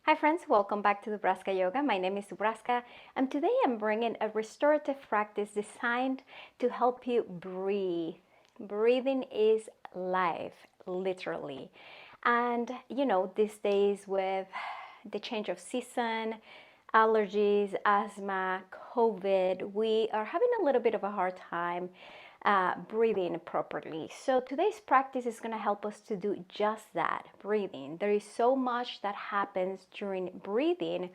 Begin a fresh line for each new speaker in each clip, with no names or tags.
Hi friends, welcome back to Dubraskha Yoga. My name is Dubraskha and today I'm bringing a restorative practice designed to help you breathe. Breathing is life, literally. And these days with the change of season, allergies, asthma, COVID, we are having a little bit of a hard time breathing properly. So today's practice is going to help us to do just that, breathing. There is so much that happens during breathing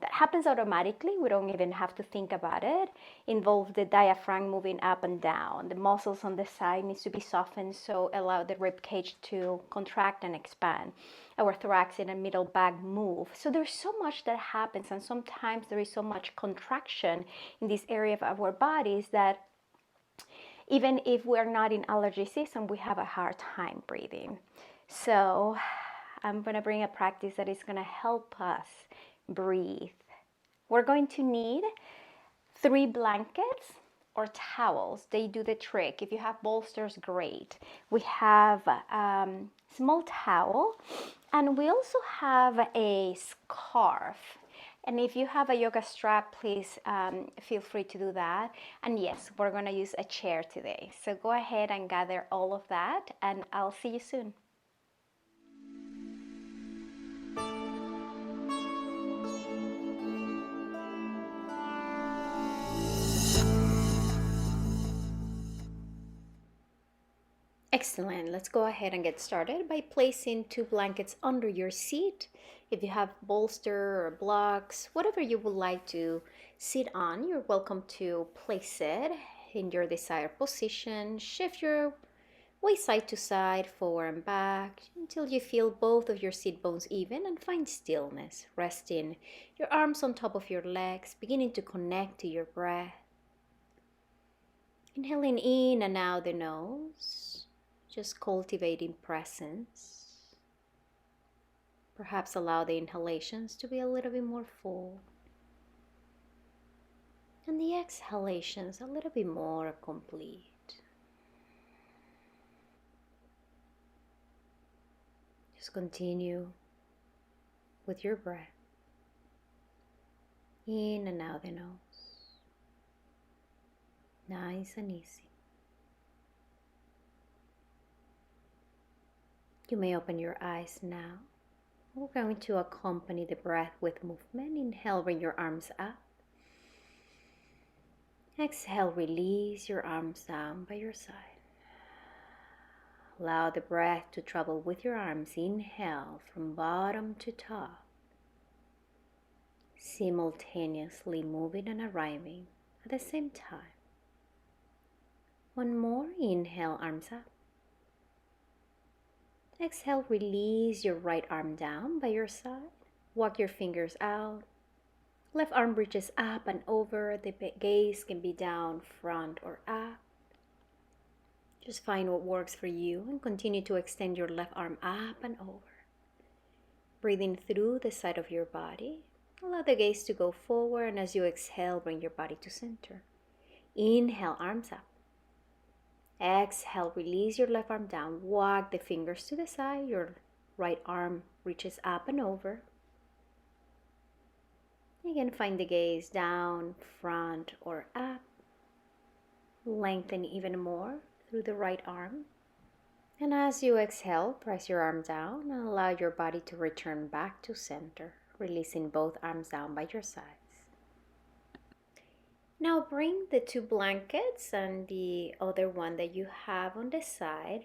that happens automatically. We don't even have to think about it. Involves the diaphragm moving up and down. The muscles on the side needs to be softened, so allow the rib cage to contract and expand. Our thoracic and middle back move. So there's so much that happens, and sometimes there is so much contraction in this area of our bodies that even if we're not in allergy season, we have a hard time breathing. So I'm going to bring a practice that is going to help us breathe. We're going to need 3 blankets or towels. They do the trick. If you have bolsters, great. We have small towel, and we also have a scarf. And if you have a yoga strap, please feel free to do that. And yes, we're going to use a chair today. So go ahead and gather all of that, and I'll see you soon. Excellent. Let's go ahead and get started by placing 2 blankets under your seat. If you have bolster or blocks, whatever you would like to sit on, you're welcome to place it in your desired position. Shift your weight side to side, forward and back, until you feel both of your sit bones even, and find stillness. Resting your arms on top of your legs, beginning to connect to your breath. Inhaling in and out the nose. Just cultivating presence. Perhaps allow the inhalations to be a little bit more full. And the exhalations a little bit more complete. Just continue with your breath. In and out the nose. Nice and easy. You may open your eyes now. We're going to accompany the breath with movement. Inhale, bring your arms up. Exhale, release your arms down by your side. Allow the breath to travel with your arms. Inhale from bottom to top. Simultaneously moving and arriving at the same time. One more. Inhale, arms up. Exhale, release your right arm down by your side. Walk your fingers out. Left arm reaches up and over. The gaze can be down, front, or up. Just find what works for you and continue to extend your left arm up and over. Breathing through the side of your body. Allow the gaze to go forward, and as you exhale, bring your body to center. Inhale, arms up. Exhale, release your left arm down. Walk the fingers to the side. Your right arm reaches up and over. Again, find the gaze down, front, or up. Lengthen even more through the right arm. And as you exhale, press your arm down and allow your body to return back to center, releasing both arms down by your sides. Now bring the 2 blankets and the other one that you have on the side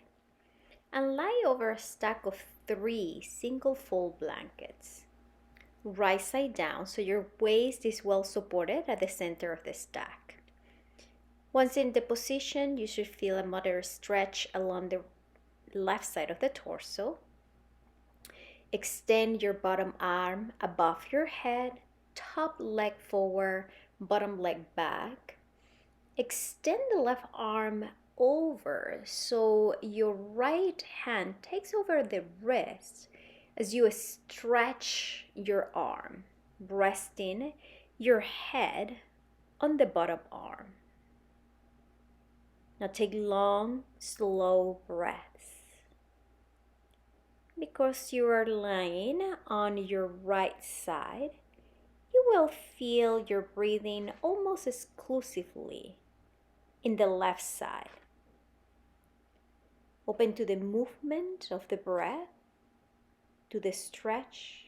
and lie over a stack of 3 single fold blankets. Right side down so your waist is well supported at the center of the stack. Once in the position, you should feel a moderate stretch along the left side of the torso. Extend your bottom arm above your head, top leg forward, bottom leg back. Extend the left arm over so your right hand takes over the wrist as you stretch your arm, resting your head on the bottom arm. Now take long, slow breaths. Because you are lying on your right side, you will feel your breathing almost exclusively in the left side. Open to the movement of the breath, to the stretch,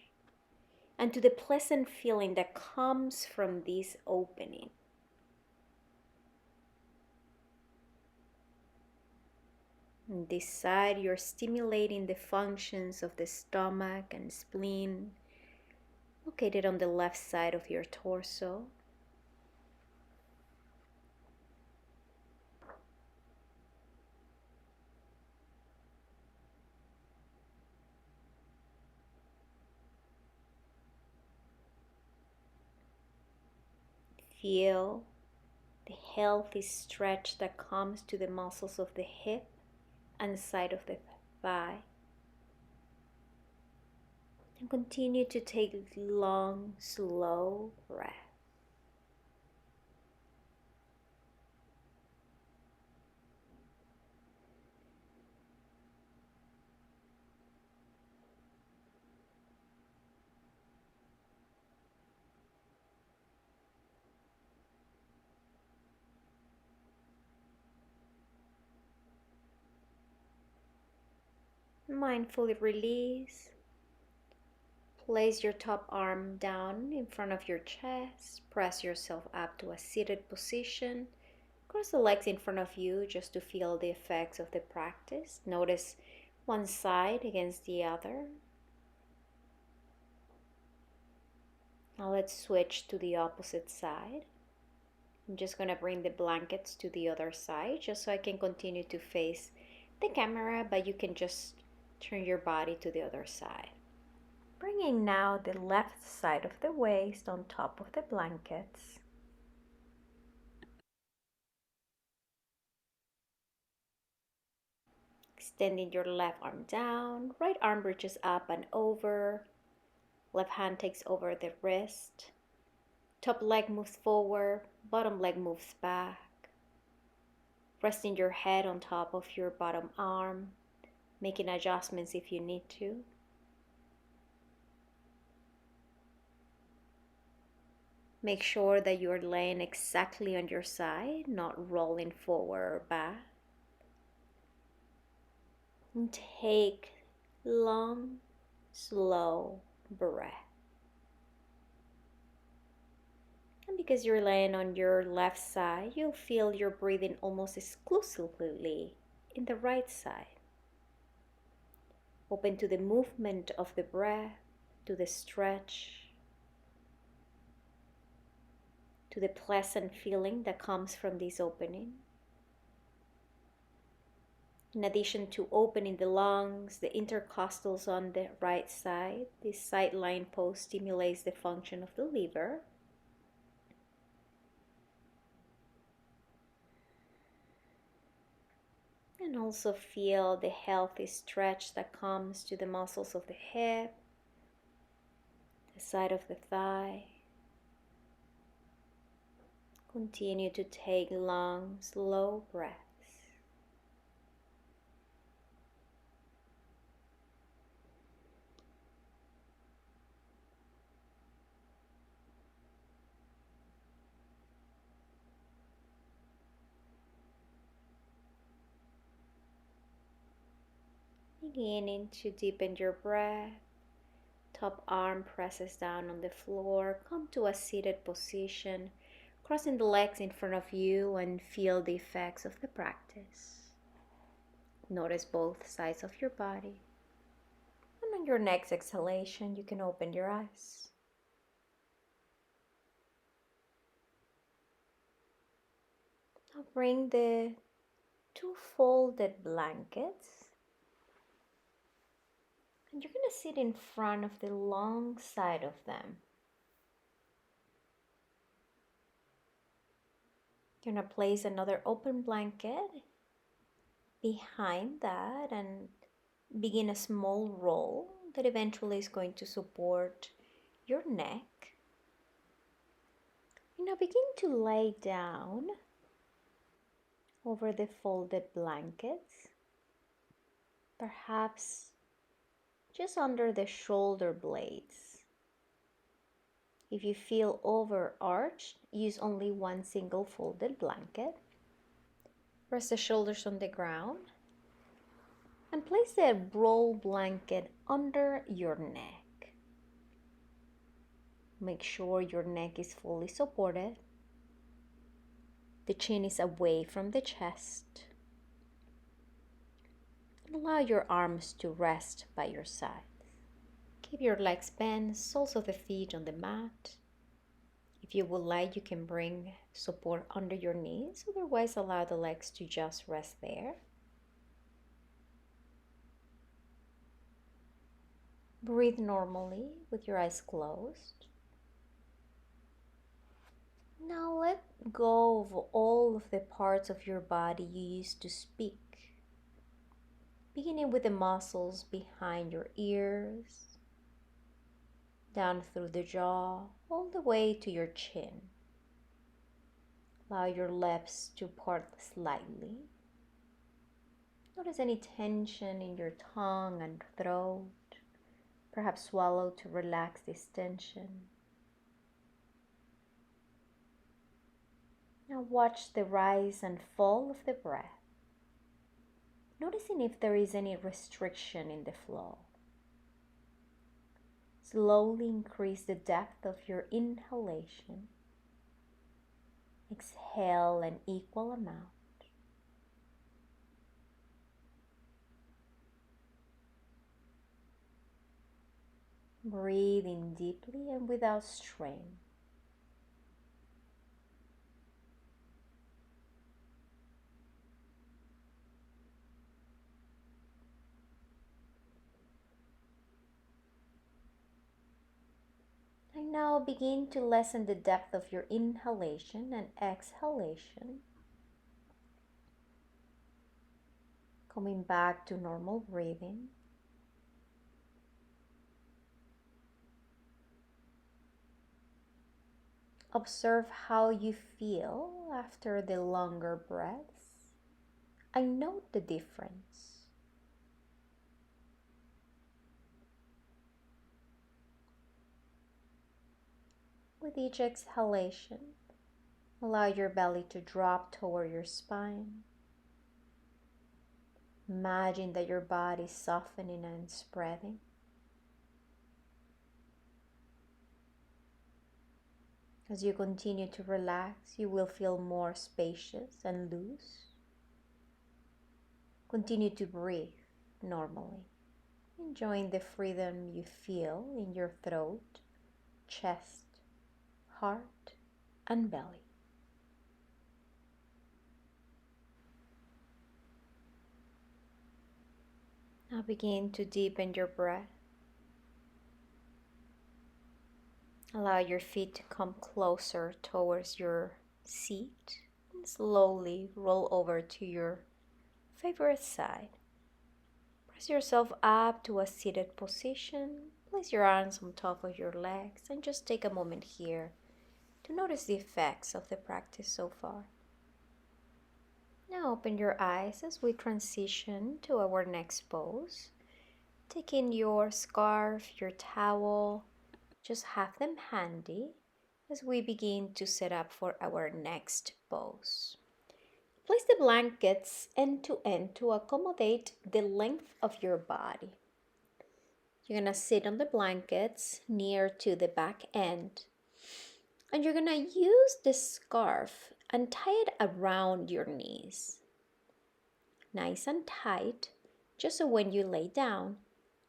and to the pleasant feeling that comes from this opening. On this side, you're stimulating the functions of the stomach and spleen, located on the left side of your torso. Feel the healthy stretch that comes to the muscles of the hip and side of the thigh. And continue to take long, slow breaths. Mindfully release. Place your top arm down in front of your chest. Press yourself up to a seated position. Cross the legs in front of you just to feel the effects of the practice. Notice one side against the other. Now let's switch to the opposite side. I'm just going to bring the blankets to the other side just so I can continue to face the camera, but you can just turn your body to the other side. Bringing now the left side of the waist on top of the blankets. Extending your left arm down, right arm reaches up and over, left hand takes over the wrist, top leg moves forward, bottom leg moves back. Resting your head on top of your bottom arm, making adjustments if you need to. Make sure that you are laying exactly on your side, not rolling forward or back. And take long, slow breath. And because you're laying on your left side, you'll feel your breathing almost exclusively in the right side. Open to the movement of the breath, to the stretch, to the pleasant feeling that comes from this opening. In addition to opening the lungs, the intercostals on the right side, this side lying pose stimulates the function of the liver. And also feel the healthy stretch that comes to the muscles of the hip, the side of the thigh. Continue to take long, slow breaths. Beginning to deepen your breath. Top arm presses down on the floor. Come to a seated position, crossing the legs in front of you and feel the effects of the practice. Notice both sides of your body. And on your next exhalation, you can open your eyes. Now bring the two folded blankets. And you're going to sit in front of the long side of them. You're going to place another open blanket behind that and begin a small roll that eventually is going to support your neck. You now begin to lay down over the folded blankets, perhaps just under the shoulder blades. If you feel overarched, use only one single folded blanket. Rest the shoulders on the ground and place the roll blanket under your neck. Make sure your neck is fully supported. The chin is away from the chest. Allow your arms to rest by your sides. Keep your legs bent, soles of the feet on the mat. If you would like, you can bring support under your knees. Otherwise, allow the legs to just rest there. Breathe normally with your eyes closed. Now let go of all of the parts of your body you used to speak. Beginning with the muscles behind your ears, down through the jaw, all the way to your chin. Allow your lips to part slightly. Notice any tension in your tongue and throat. Perhaps swallow to relax this tension. Now watch the rise and fall of the breath. Noticing if there is any restriction in the flow. Slowly increase the depth of your inhalation. Exhale an equal amount. Breathe in deeply and without strain. And now begin to lessen the depth of your inhalation and exhalation. Coming back to normal breathing. Observe how you feel after the longer breaths and note the difference. With each exhalation, allow your belly to drop toward your spine. Imagine that your body is softening and spreading. As you continue to relax, you will feel more spacious and loose. Continue to breathe normally, enjoying the freedom you feel in your throat, chest, heart, and belly. Now begin to deepen your breath. Allow your feet to come closer towards your seat and slowly roll over to your favorite side. Press yourself up to a seated position. Place your arms on top of your legs and just take a moment here to notice the effects of the practice so far. Now open your eyes as we transition to our next pose. Taking your scarf, your towel, just have them handy as we begin to set up for our next pose. Place the blankets end to end to accommodate the length of your body. You're gonna sit on the blankets near to the back end, and you're gonna use the scarf and tie it around your knees. Nice and tight, just so when you lay down,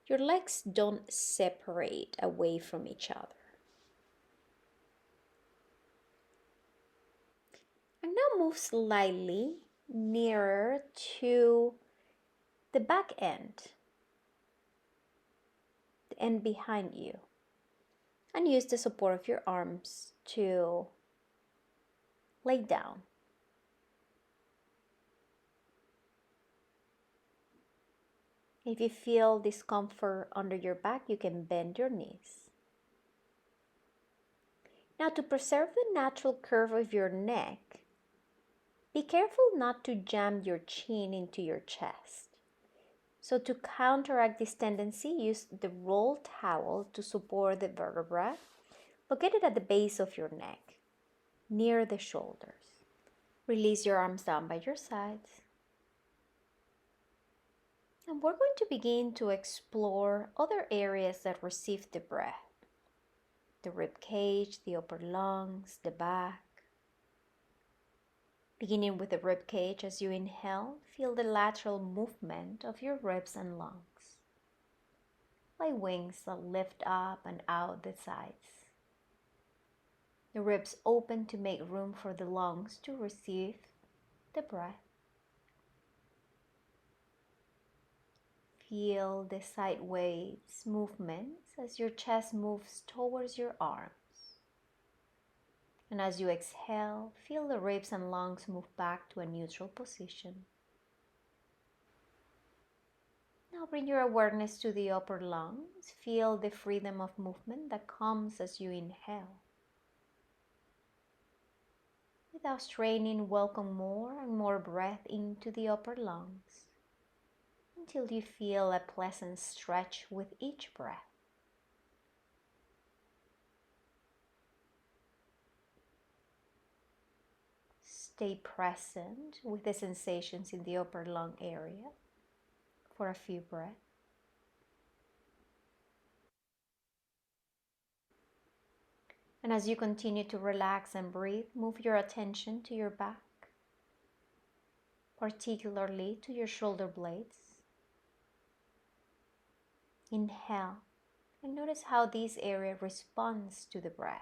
your legs don't separate away from each other. And now move slightly nearer to the back end, the end behind you, and use the support of your arms to lay down. If you feel discomfort under your back, you can bend your knees. Now, to preserve the natural curve of your neck, be careful not to jam your chin into your chest. So to counteract this tendency, use the roll towel to support the vertebra located at the base of your neck, near the shoulders. Release your arms down by your sides. And we're going to begin to explore other areas that receive the breath. The rib cage, the upper lungs, the back. Beginning with the rib cage, as you inhale, feel the lateral movement of your ribs and lungs, like wings that lift up and out the sides. The ribs open to make room for the lungs to receive the breath. Feel the sideways movements as your chest moves towards your arms. And as you exhale, feel the ribs and lungs move back to a neutral position. Now bring your awareness to the upper lungs. Feel the freedom of movement that comes as you inhale. Without straining, welcome more and more breath into the upper lungs until you feel a pleasant stretch with each breath. Stay present with the sensations in the upper lung area for a few breaths. And as you continue to relax and breathe, move your attention to your back, particularly to your shoulder blades. Inhale and notice how this area responds to the breath.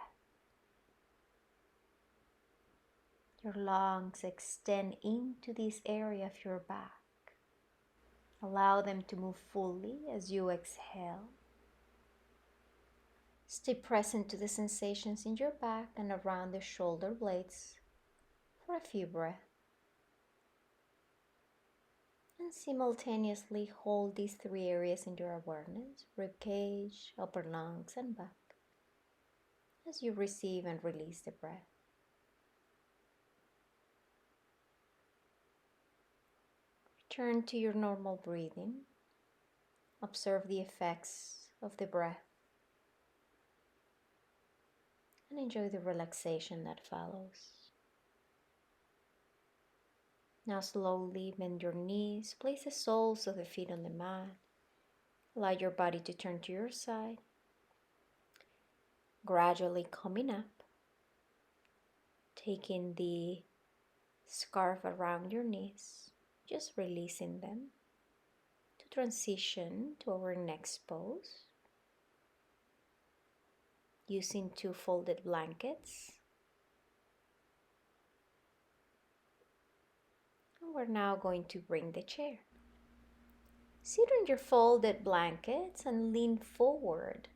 Your lungs extend into this area of your back. Allow them to move fully as you exhale. Stay present to the sensations in your back and around the shoulder blades for a few breaths. And simultaneously hold these three areas in your awareness: rib cage, upper lungs, and back, as you receive and release the breath. Return to your normal breathing. Observe the effects of the breath and enjoy the relaxation that follows. Now slowly bend your knees, place the soles of the feet on the mat. Allow your body to turn to your side. Gradually coming up, taking the scarf around your knees, just releasing them to transition to our next pose. Using two folded blankets. And we're now going to bring the chair. Sit on your folded blankets and lean forward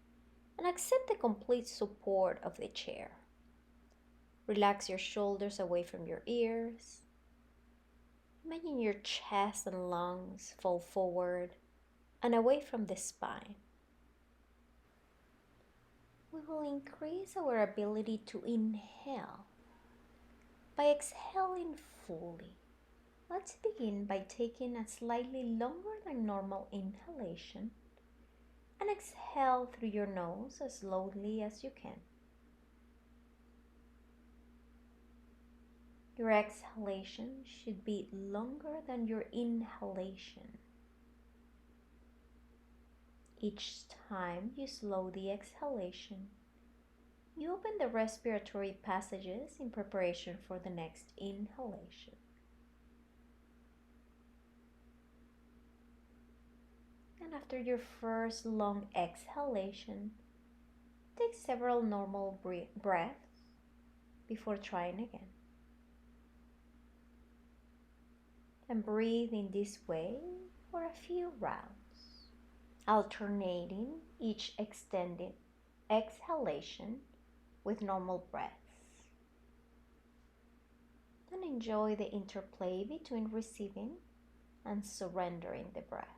and accept the complete support of the chair. Relax your shoulders away from your ears. Imagine your chest and lungs fall forward and away from the spine. We will increase our ability to inhale by exhaling fully. Let's begin by taking a slightly longer than normal inhalation and exhale through your nose as slowly as you can. Your exhalation should be longer than your inhalation. Each time you slow the exhalation, you open the respiratory passages in preparation for the next inhalation. And after your first long exhalation, take several normal breaths before trying again. And breathe in this way for a few rounds, alternating each extended exhalation with normal breaths. And enjoy the interplay between receiving and surrendering the breath.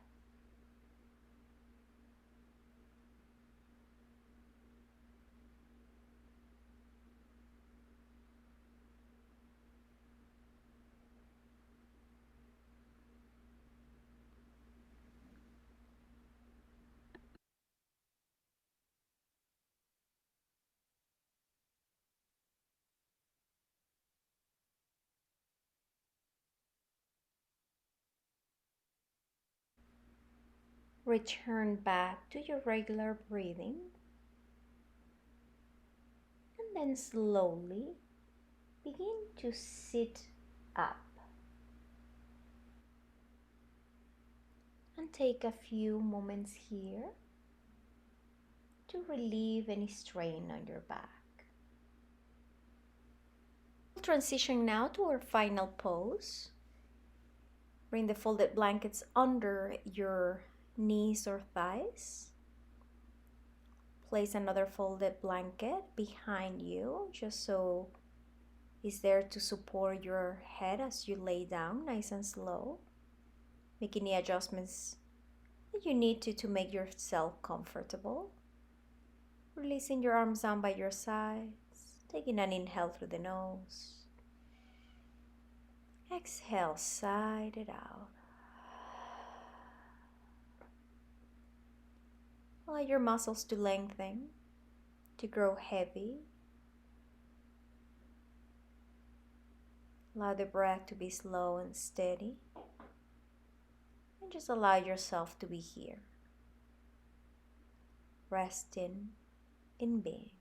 Return back to your regular breathing. And then slowly begin to sit up. And take a few moments here to relieve any strain on your back. We'll transition now to our final pose. Bring the folded blankets under your knees or thighs. Place another folded blanket behind you, just so it's there to support your head as you lay down nice and slow. Make any adjustments that you need to make yourself comfortable. Releasing your arms down by your sides. Taking an inhale through the nose. Exhale, sigh it out. Allow your muscles to lengthen, to grow heavy. Allow the breath to be slow and steady. And just allow yourself to be here, resting in being.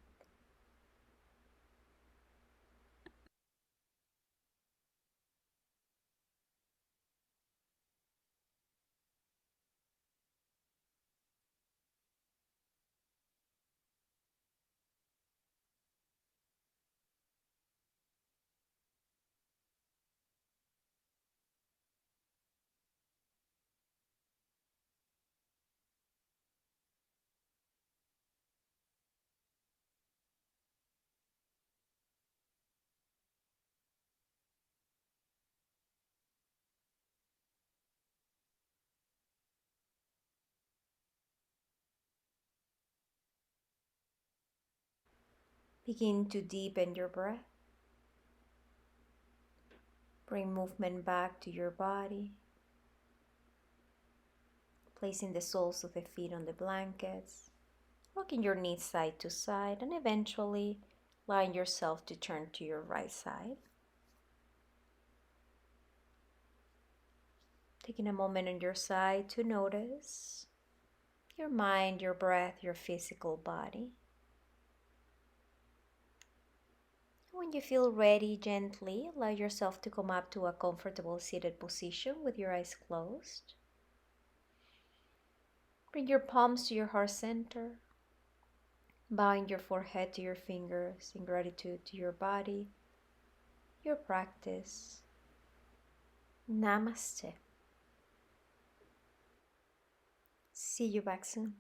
Begin to deepen your breath. Bring movement back to your body. Placing the soles of the feet on the blankets. Rocking your knees side to side and eventually allowing yourself to turn to your right side. Taking a moment on your side to notice your mind, your breath, your physical body. When you feel ready, gently allow yourself to come up to a comfortable seated position with your eyes closed. Bring your palms to your heart center, bowing your forehead to your fingers in gratitude to your body, your practice. Namaste. See you back soon.